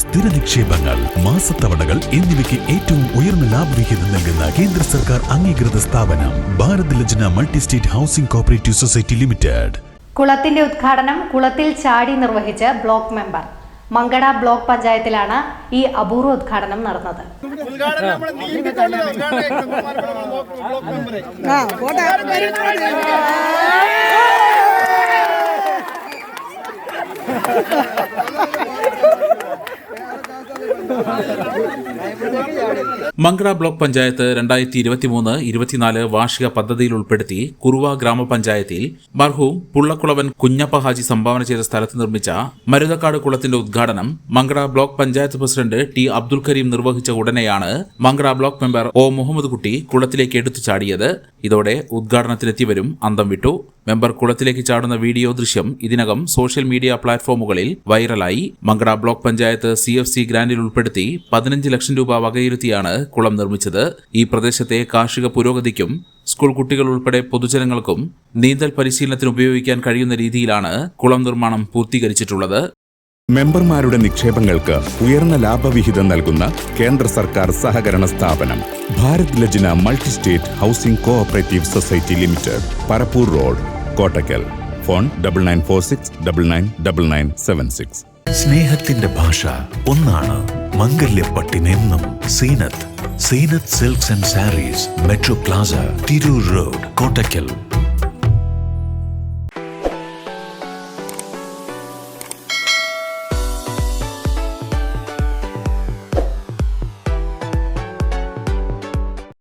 സ്ഥിര നിക്ഷേപങ്ങൾ, മാസത്തവണകൾ എന്നിവയ്ക്ക് ഏറ്റവും ഉയർന്ന ലാഭവിഹിതം നൽകുന്ന കേന്ദ്ര സർക്കാർ അംഗീകൃത സ്ഥാപനം Bharat Lajna multi state housing cooperative society limited. കുളത്തിന്റെ ഉദ്ഘാടനം കുളത്തിൽ ചാടി നിർവഹിച്ച് ബ്ലോക്ക് മെമ്പർ. മങ്കട ബ്ലോക്ക് പഞ്ചായത്തിലാണ് ഈ അപൂർവ ഉദ്ഘാടനം നടന്നത്. മങ്കട ബ്ലോക്ക് പഞ്ചായത്ത് 2023-24 വാർഷിക പദ്ധതിയിൽ ഉൾപ്പെടുത്തി കുറുവ ഗ്രാമപഞ്ചായത്തിൽ മർഹൂം പുള്ളക്കുളവൻ കുഞ്ഞപ്പ ഹാജി സംഭാവന ചെയ്ത സ്ഥലത്ത് നിർമ്മിച്ച മരുതക്കാട് കുളത്തിന്റെ ഉദ്ഘാടനം Mankada block panchayat president T Abdul Kareem നിർവഹിച്ച ഉടനെയാണ് Mankada block member O Muhammad Kutty കുളത്തിലേക്ക് എടുത്തു ചാടിയത്. ഇതോടെ ഉദ്ഘാടനത്തിലെത്തിയവരും അന്തം വിട്ടു. മെമ്പർ കുളത്തിലേക്ക് ചാടുന്ന വീഡിയോ ദൃശ്യം ഇതിനകം സോഷ്യൽ മീഡിയ പ്ലാറ്റ്ഫോമുകളിൽ വൈറലായി. മങ്കട ബ്ലോക്ക് പഞ്ചായത്ത് CFC ഗ്രാന്റിൽ ഉൾപ്പെടുത്തി 15 ലക്ഷം രൂപ വകയിരുത്തിയാണ് കുളം നിർമ്മിച്ചത്. ഈ പ്രദേശത്തെ കാർഷിക പുരോഗതിക്കും സ്കൂൾ കുട്ടികൾ ഉൾപ്പെടെ പൊതുജനങ്ങൾക്കും നീന്തൽ പരിശീലനത്തിന് ഉപയോഗിക്കാൻ കഴിയുന്ന രീതിയിലാണ് കുളം നിർമ്മാണം പൂർത്തീകരിച്ചിട്ടുള്ളത്. മെമ്പർമാരുടെ നിക്ഷേപങ്ങൾക്ക് ഉയർന്ന ലാഭവിഹിതം നൽകുന്ന കേന്ദ്ര സർക്കാർ സഹകരണ സ്ഥാപനം Bharat Lajna multi state housing cooperative society limited, Parappur road, Kottakkal. Phone 9946999976. സ്നേഹത്തിന്റെ ഭാഷ ഒന്നാണ്. മംഗല്യപ്പട്ടിനെന്നും Seenath silks and saris, metro plaza, Tirur road, Kottakkal.